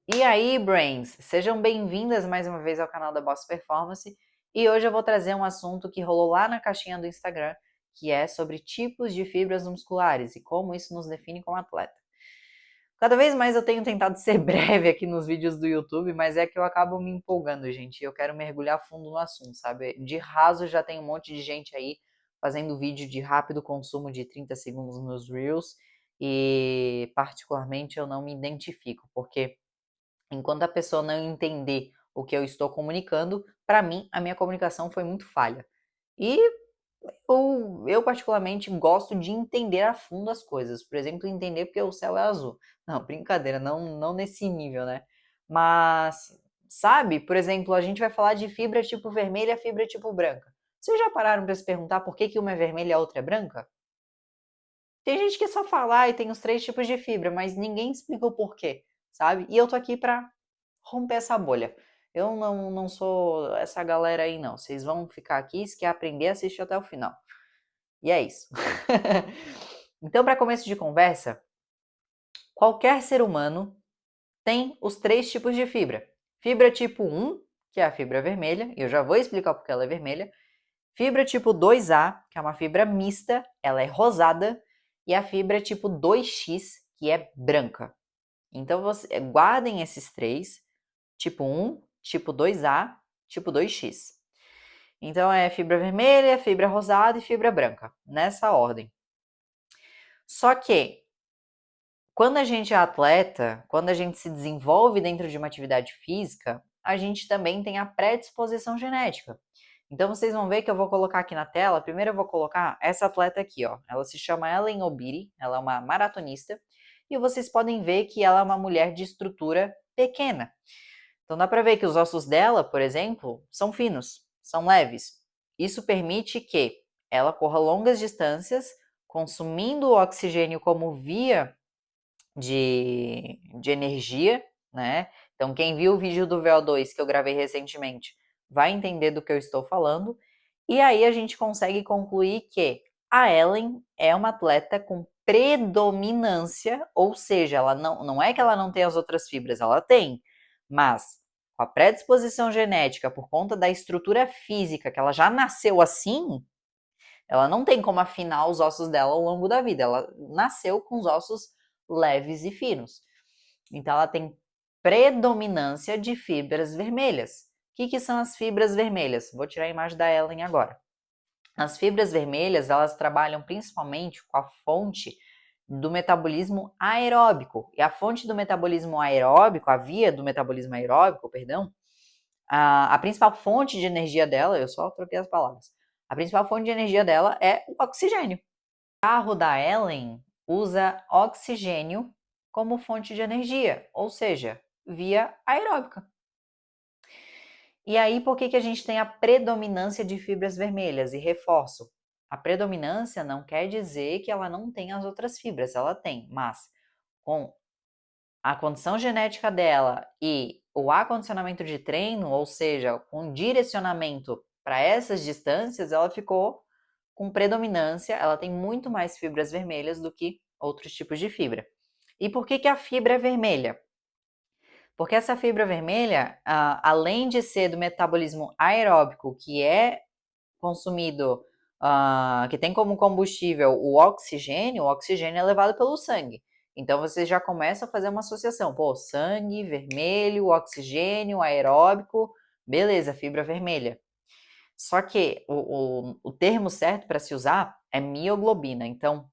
E aí, Brains? Sejam bem-vindas mais uma vez ao canal da Boss Performance. E hoje eu vou trazer um assunto que rolou lá na caixinha do Instagram, que é sobre tipos de fibras musculares e como isso nos define como atleta. Cada vez mais eu tenho tentado ser breve aqui nos vídeos do YouTube, mas é que eu acabo me empolgando, gente. Eu quero mergulhar fundo no assunto, sabe? De raso já tem um monte de gente aí fazendo vídeo de rápido consumo de 30 segundos nos Reels e particularmente eu não me identifico, porque enquanto a pessoa não entender o que eu estou comunicando, para mim, a minha comunicação foi muito falha. E eu particularmente gosto de entender a fundo as coisas. Por exemplo, entender porque o céu é azul. Não, brincadeira, não nesse nível, né? Mas, sabe, por exemplo, a gente vai falar de fibra tipo vermelha e fibra tipo branca. Vocês já pararam para se perguntar por que uma é vermelha e a outra é branca? Tem gente que só fala, e tem os três tipos de fibra, mas ninguém explica o porquê, sabe? E eu tô aqui pra romper essa bolha. Eu não sou essa galera aí, não. Vocês vão ficar aqui, se quer aprender, assiste até o final. E é isso. Então, para começo de conversa, qualquer ser humano tem os três tipos de fibra. Fibra tipo 1, que é a fibra vermelha, e eu já vou explicar porque ela é vermelha. Fibra tipo 2A, que é uma fibra mista, ela é rosada. E a fibra tipo 2X, que é branca. Então, guardem esses três, tipo 1, tipo 2A, tipo 2X. Então, é fibra vermelha, fibra rosada e fibra branca, nessa ordem. Só que, quando a gente é atleta, quando a gente se desenvolve dentro de uma atividade física, a gente também tem a predisposição genética. Então, vocês vão ver que eu vou colocar aqui na tela, primeiro eu vou colocar essa atleta aqui, ó. Ela se chama Ellen Obiri, ela é uma maratonista, e vocês podem ver que ela é uma mulher de estrutura pequena. Então dá para ver que os ossos dela, por exemplo, são finos, são leves. Isso permite que ela corra longas distâncias, consumindo o oxigênio como via de energia, né? Então quem viu o vídeo do VO2 que eu gravei recentemente vai entender do que eu estou falando. E aí a gente consegue concluir que a Ellen é uma atleta com predominância, ou seja, ela não é que ela não tem as outras fibras, ela tem, mas com a predisposição genética por conta da estrutura física, que ela já nasceu assim, ela não tem como afinar os ossos dela ao longo da vida, ela nasceu com os ossos leves e finos. Então ela tem predominância de fibras vermelhas. O que são as fibras vermelhas? Vou tirar a imagem da Ellen agora. As fibras vermelhas, elas trabalham principalmente com a fonte do metabolismo aeróbico. E a fonte do metabolismo aeróbico, a via do metabolismo aeróbico, perdão, a principal fonte de energia dela, eu só troquei as palavras, a principal fonte de energia dela é o oxigênio. O carro da Ellen usa oxigênio como fonte de energia, ou seja, via aeróbica. E aí, por que a gente tem a predominância de fibras vermelhas? E reforço, a predominância não quer dizer que ela não tem as outras fibras, ela tem, mas com a condição genética dela e o acondicionamento de treino, ou seja, com direcionamento para essas distâncias, ela ficou com predominância, ela tem muito mais fibras vermelhas do que outros tipos de fibra. E por que a fibra é vermelha? Porque essa fibra vermelha, além de ser do metabolismo aeróbico, que é consumido, que tem como combustível o oxigênio é levado pelo sangue. Então você já começa a fazer uma associação. Pô, sangue, vermelho, oxigênio, aeróbico, beleza, fibra vermelha. Só que o termo certo para se usar é mioglobina. Então,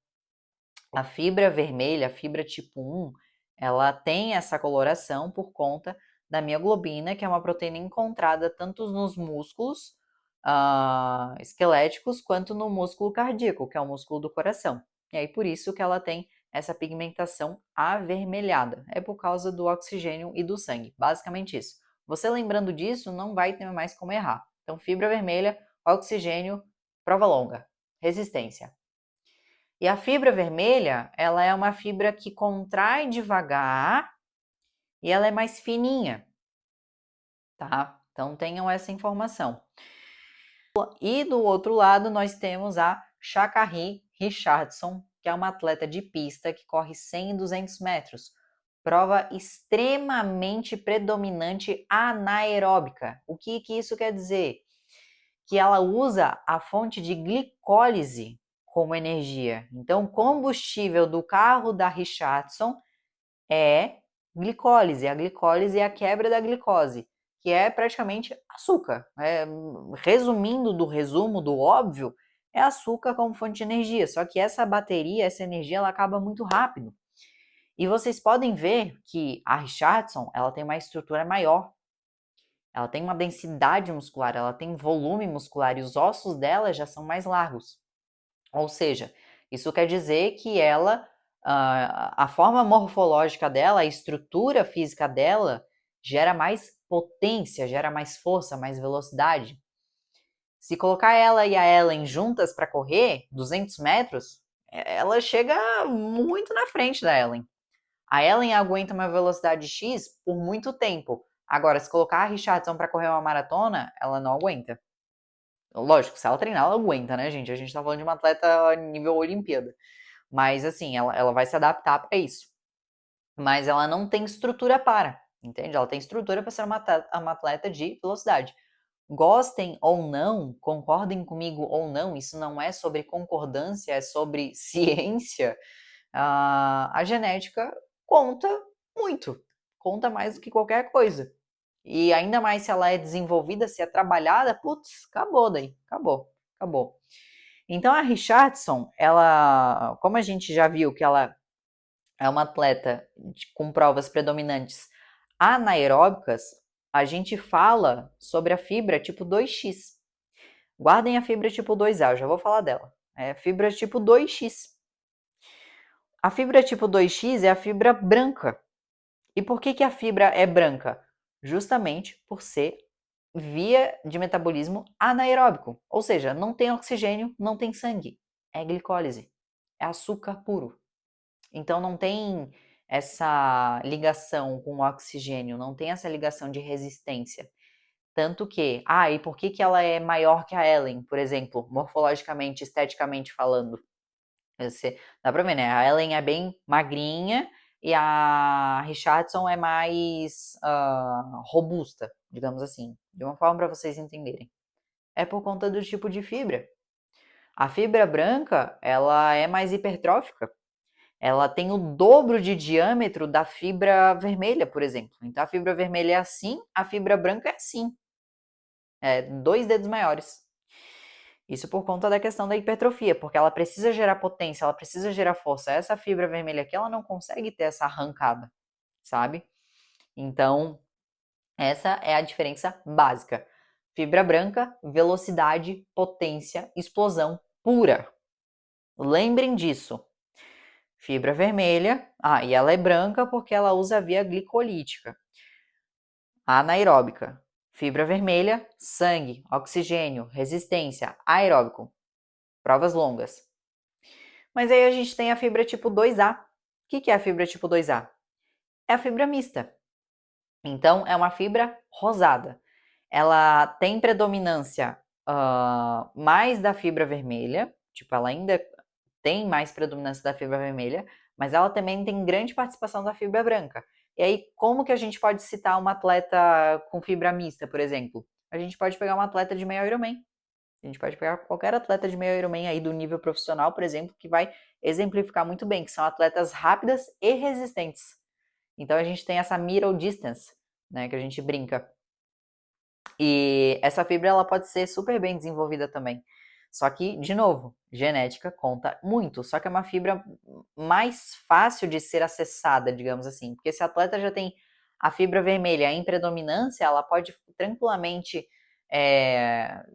a fibra vermelha, a fibra tipo 1, ela tem essa coloração por conta da mioglobina, que é uma proteína encontrada tanto nos músculos esqueléticos quanto no músculo cardíaco, que é o músculo do coração. E aí por isso que ela tem essa pigmentação avermelhada. É por causa do oxigênio e do sangue, basicamente isso. Você lembrando disso, não vai ter mais como errar. Então, fibra vermelha, oxigênio, prova longa, resistência. E a fibra vermelha, ela é uma fibra que contrai devagar e ela é mais fininha, tá? Então tenham essa informação. E do outro lado nós temos a Sha'Carri Richardson, que é uma atleta de pista que corre 100 e 200 metros. prova extremamente predominante anaeróbica. O que isso quer dizer? Que ela usa a fonte de glicólise como energia. Então, o combustível do carro da Richardson é glicólise. A glicólise é a quebra da glicose, que é praticamente açúcar. Resumindo do resumo, do óbvio, é açúcar como fonte de energia. Só que essa bateria, essa energia, ela acaba muito rápido. E vocês podem ver que a Richardson, ela tem uma estrutura maior. Ela tem uma densidade muscular, ela tem volume muscular e os ossos dela já são mais largos. Ou seja, isso quer dizer que ela, a forma morfológica dela, a estrutura física dela, gera mais potência, gera mais força, mais velocidade. Se colocar ela e a Ellen juntas para correr 200 metros, ela chega muito na frente da Ellen. A Ellen aguenta uma velocidade X por muito tempo. Agora, se colocar a Richardson para correr uma maratona, ela não aguenta. Lógico, se ela treinar, ela aguenta, né, gente? A gente tá falando de uma atleta nível Olimpíada. Mas, assim, ela vai se adaptar para isso. Mas ela não tem estrutura para, entende? Ela tem estrutura para ser uma atleta de velocidade. Gostem ou não, concordem comigo ou não, isso não é sobre concordância, é sobre ciência. A genética conta muito, conta mais do que qualquer coisa. E ainda mais se ela é desenvolvida, se é trabalhada, putz, acabou daí, acabou. Então a Richardson, ela, como a gente já viu que ela é uma atleta com provas predominantes anaeróbicas, a gente fala sobre a fibra tipo 2X. Guardem a fibra tipo 2A, eu já vou falar dela. É fibra tipo 2X. A fibra tipo 2X é a fibra branca. E por que a fibra é branca? Justamente por ser via de metabolismo anaeróbico, ou seja, não tem oxigênio, não tem sangue, é glicólise, é açúcar puro. Então não tem essa ligação com o oxigênio, não tem essa ligação de resistência. Tanto que, e por que ela é maior que a Ellen, por exemplo, morfologicamente, esteticamente falando? Dá pra ver, né? A Ellen é bem magrinha e a Richardson é mais robusta, digamos assim. De uma forma para vocês entenderem. É por conta do tipo de fibra. A fibra branca, ela é mais hipertrófica. Ela tem o dobro de diâmetro da fibra vermelha, por exemplo. Então a fibra vermelha é assim, a fibra branca é assim. É 2 dedos maiores. Isso por conta da questão da hipertrofia, porque ela precisa gerar potência, ela precisa gerar força. Essa fibra vermelha aqui, ela não consegue ter essa arrancada, sabe? Então, essa é a diferença básica. Fibra branca, velocidade, potência, explosão pura. Lembrem disso. Fibra vermelha, e ela é branca porque ela usa a via glicolítica. Anaeróbica. Fibra vermelha, sangue, oxigênio, resistência, aeróbico. Provas longas. Mas aí a gente tem a fibra tipo 2A. O que é a fibra tipo 2A? É a fibra mista. Então, é uma fibra rosada. Ela tem predominância mais da fibra vermelha, tipo, ela ainda tem mais predominância da fibra vermelha, mas ela também tem grande participação da fibra branca. E aí, como que a gente pode citar uma atleta com fibra mista, por exemplo? A gente pode pegar uma atleta de meio Ironman. A gente pode pegar qualquer atleta de meio Ironman aí do nível profissional, por exemplo, que vai exemplificar muito bem, que são atletas rápidas e resistentes. Então a gente tem essa middle distance, né, que a gente brinca. E essa fibra ela pode ser super bem desenvolvida também. Só que, de novo, genética conta muito. Só que é uma fibra mais fácil de ser acessada, digamos assim. Porque se a atleta já tem a fibra vermelha em predominância, ela pode tranquilamente,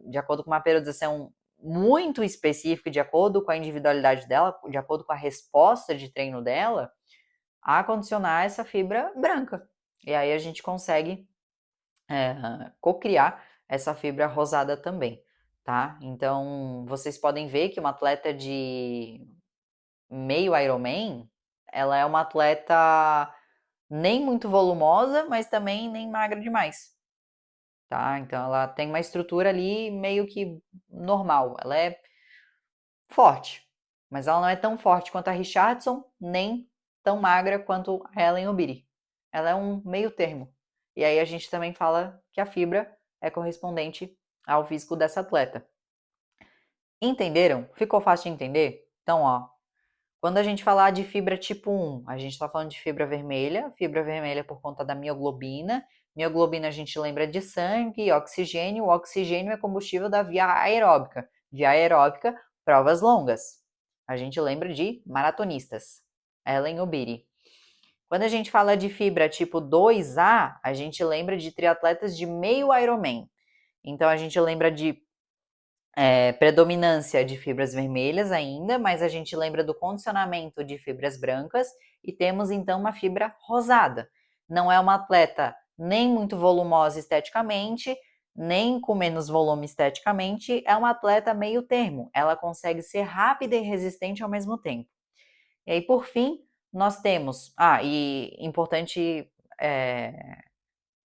de acordo com uma periodização muito específica, de acordo com a individualidade dela, de acordo com a resposta de treino dela, acondicionar essa fibra branca. E aí a gente consegue cocriar essa fibra rosada também, tá? Então, vocês podem ver que uma atleta de meio Ironman, ela é uma atleta nem muito volumosa, mas também nem magra demais, tá? Então, ela tem uma estrutura ali meio que normal. Ela é forte, mas ela não é tão forte quanto a Richardson, nem tão magra quanto a Ellen Obiri. Ela é um meio termo. E aí a gente também fala que a fibra é correspondente ao físico dessa atleta. Entenderam? Ficou fácil de entender? Então, ó, quando a gente falar de fibra tipo 1, a gente está falando de fibra vermelha por conta da mioglobina. Mioglobina a gente lembra de sangue e oxigênio. O oxigênio é combustível da via aeróbica. Via aeróbica, provas longas. A gente lembra de maratonistas. Ellen Obiri. Quando a gente fala de fibra tipo 2A, a gente lembra de triatletas de meio Ironman. Então a gente lembra de predominância de fibras vermelhas ainda, mas a gente lembra do condicionamento de fibras brancas e temos então uma fibra rosada. Não é uma atleta nem muito volumosa esteticamente, nem com menos volume esteticamente, é uma atleta meio termo. Ela consegue ser rápida e resistente ao mesmo tempo. E aí, por fim, nós temos. E importante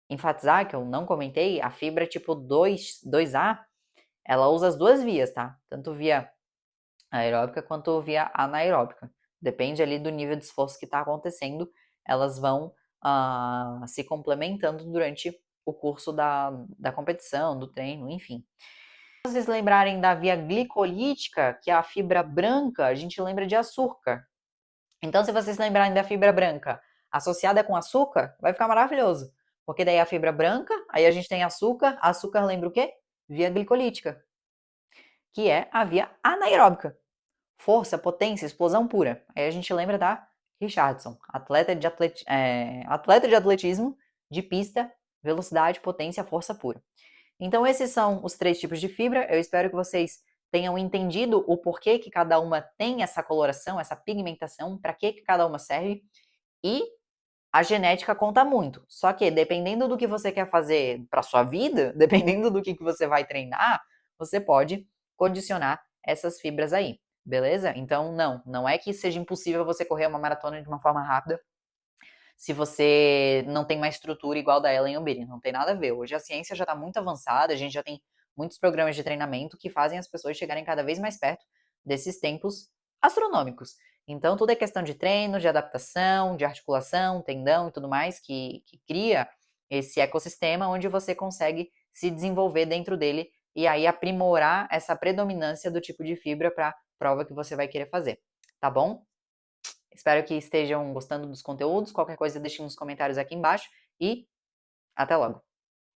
enfatizar que eu não comentei, a fibra tipo 2A, ela usa as duas vias, tá? Tanto via aeróbica quanto via anaeróbica. Depende ali do nível de esforço que está acontecendo, elas vão se complementando durante o curso da competição, do treino, enfim. Se vocês lembrarem da via glicolítica, que é a fibra branca, a gente lembra de açúcar. Então, se vocês lembrarem da fibra branca associada com açúcar, vai ficar maravilhoso. Porque daí a fibra branca, aí a gente tem açúcar lembra o quê? Via glicolítica, que é a via anaeróbica. Força, potência, explosão pura. Aí a gente lembra da Richardson, atleta de atletismo, de pista, velocidade, potência, força pura. Então esses são os 3 tipos de fibra. Eu espero que vocês tenham entendido o porquê que cada uma tem essa coloração, essa pigmentação, para que cada uma serve. E a genética conta muito. Só que dependendo do que você quer fazer para sua vida, dependendo do que você vai treinar, você pode condicionar essas fibras aí, beleza? Então não é que seja impossível você correr uma maratona de uma forma rápida se você não tem uma estrutura igual da Ellen Obiri, não tem nada a ver. Hoje a ciência já está muito avançada, a gente já tem muitos programas de treinamento que fazem as pessoas chegarem cada vez mais perto desses tempos astronômicos. Então, tudo é questão de treino, de adaptação, de articulação, tendão e tudo mais, que cria esse ecossistema onde você consegue se desenvolver dentro dele e aí aprimorar essa predominância do tipo de fibra para a prova que você vai querer fazer, tá bom? Espero que estejam gostando dos conteúdos. Qualquer coisa, deixem nos comentários aqui embaixo e até logo!